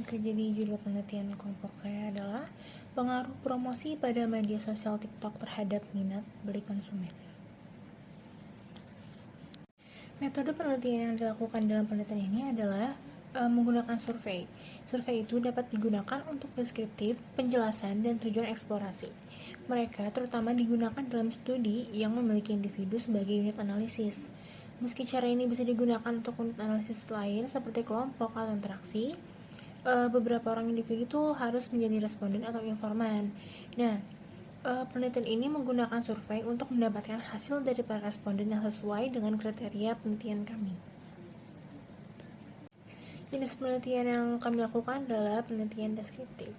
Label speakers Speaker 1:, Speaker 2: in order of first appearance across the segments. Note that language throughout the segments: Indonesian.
Speaker 1: Oke, jadi judul penelitian kelompok saya adalah pengaruh promosi pada media sosial TikTok terhadap minat beli konsumen. Metode penelitian yang dilakukan dalam penelitian ini adalah menggunakan survei. Survei itu dapat digunakan untuk deskriptif, penjelasan, dan tujuan eksplorasi. Mereka terutama digunakan dalam studi yang memiliki individu sebagai unit analisis. Meski cara ini bisa digunakan untuk unit analisis lain seperti kelompok atau interaksi, beberapa orang individu tuh harus menjadi responden atau informan. Nah, penelitian ini menggunakan survei untuk mendapatkan hasil dari para responden yang sesuai dengan kriteria penelitian kami. Jenis penelitian yang kami lakukan adalah penelitian deskriptif.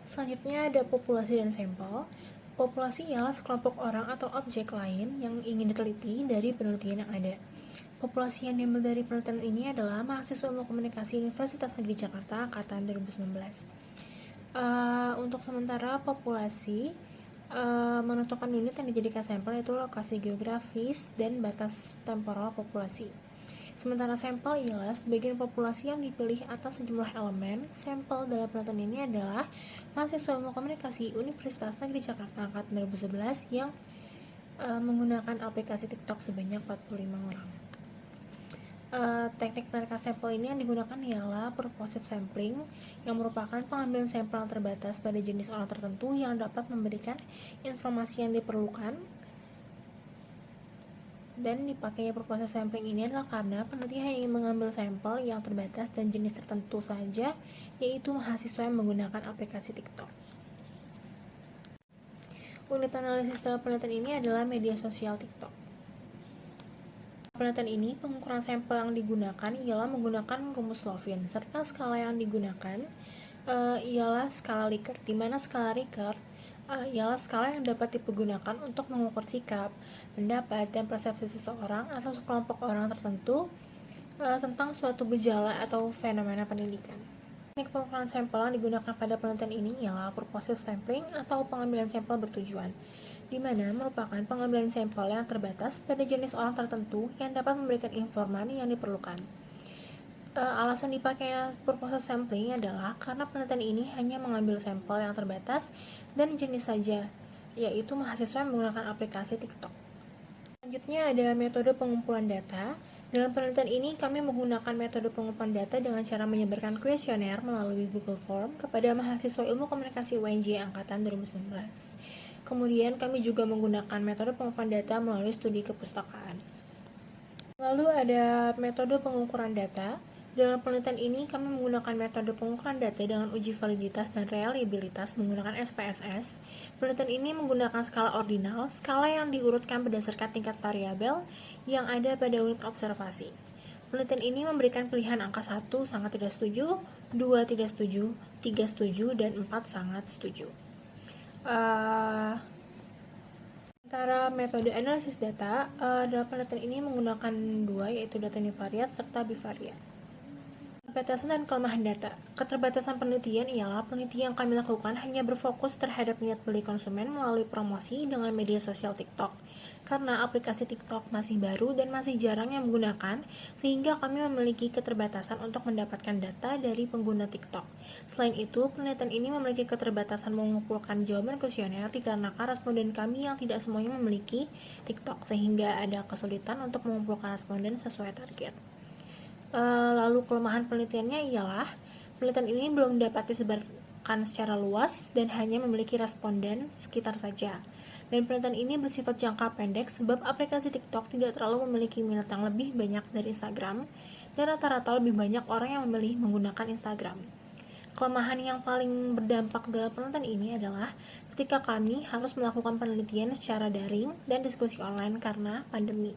Speaker 1: Selanjutnya ada populasi dan sampel. Populasi ialah sekelompok orang atau objek lain yang ingin diteliti dari penelitian yang ada. Populasi yang diambil dari penelitian ini adalah mahasiswa ilmu komunikasi Universitas Negeri Jakarta angkatan 2019. Untuk sementara populasi menentukan unit yang dijadikan sampel yaitu lokasi geografis dan batas temporal populasi. Sementara sampel ialah sebagian populasi yang dipilih atas sejumlah elemen. Sampel dalam penelitian ini adalah mahasiswa ilmu komunikasi Universitas Negeri Jakarta angkatan 2011 yang menggunakan aplikasi TikTok sebanyak 45 orang. Teknik penarikan sampel ini yang digunakan ialah purposive sampling, yang merupakan pengambilan sampel yang terbatas pada jenis orang tertentu yang dapat memberikan informasi yang diperlukan. Dan dipakainya purposive sampling ini adalah karena peneliti hanya ingin mengambil sampel yang terbatas dan jenis tertentu saja, yaitu mahasiswa yang menggunakan aplikasi TikTok. Unit analisis dalam penelitian ini adalah media sosial TikTok. Penelitian ini, pengukuran sampel yang digunakan ialah menggunakan rumus Lovin, serta skala yang digunakan ialah skala Likert, di mana skala Likert ialah skala yang dapat dipergunakan untuk mengukur sikap, pendapat, dan persepsi seseorang atau sekelompok orang tertentu tentang suatu gejala atau fenomena pendidikan. Teknik pengukuran sampel yang digunakan pada penelitian ini ialah purposive sampling atau pengambilan sampel bertujuan, di mana merupakan pengambilan sampel yang terbatas pada jenis orang tertentu yang dapat memberikan informasi yang diperlukan. Alasan dipakainya purposive sampling adalah karena penelitian ini hanya mengambil sampel yang terbatas dan jenis saja, yaitu mahasiswa yang menggunakan aplikasi TikTok. Selanjutnya ada metode pengumpulan data. Dalam penelitian ini, kami menggunakan metode pengumpulan data dengan cara menyebarkan kuesioner melalui Google Form kepada mahasiswa ilmu komunikasi UNJ angkatan 2019. Kemudian, kami juga menggunakan metode pengumpulan data melalui studi kepustakaan. Lalu ada metode pengukuran data. Dalam penelitian ini, kami menggunakan metode pengukuran data dengan uji validitas dan reliabilitas menggunakan SPSS. Penelitian ini menggunakan skala ordinal, skala yang diurutkan berdasarkan tingkat variabel yang ada pada unit observasi. Penelitian ini memberikan pilihan angka 1 sangat tidak setuju, 2 tidak setuju, 3 setuju, dan 4 sangat setuju. Antara metode analisis data, dalam penelitian ini menggunakan dua, yaitu data univariat serta bivariat. Keterbatasan dan kelemahan data. Keterbatasan penelitian ialah penelitian yang kami lakukan hanya berfokus terhadap minat beli konsumen melalui promosi dengan media sosial TikTok. Karena aplikasi TikTok masih baru dan masih jarang yang menggunakan, sehingga kami memiliki keterbatasan untuk mendapatkan data dari pengguna TikTok. Selain itu, penelitian ini memiliki keterbatasan mengumpulkan jawaban kuesioner dikarenakan responden kami yang tidak semuanya memiliki TikTok, sehingga ada kesulitan untuk mengumpulkan responden sesuai target. Lalu kelemahan penelitiannya ialah penelitian ini belum dapat disebarkan secara luas dan hanya memiliki responden sekitar saja. Dan penelitian ini bersifat jangka pendek sebab aplikasi TikTok tidak terlalu memiliki minat yang lebih banyak dari Instagram dan rata-rata lebih banyak orang yang memilih menggunakan Instagram. Kelemahan yang paling berdampak dalam penelitian ini adalah ketika kami harus melakukan penelitian secara daring dan diskusi online karena pandemi.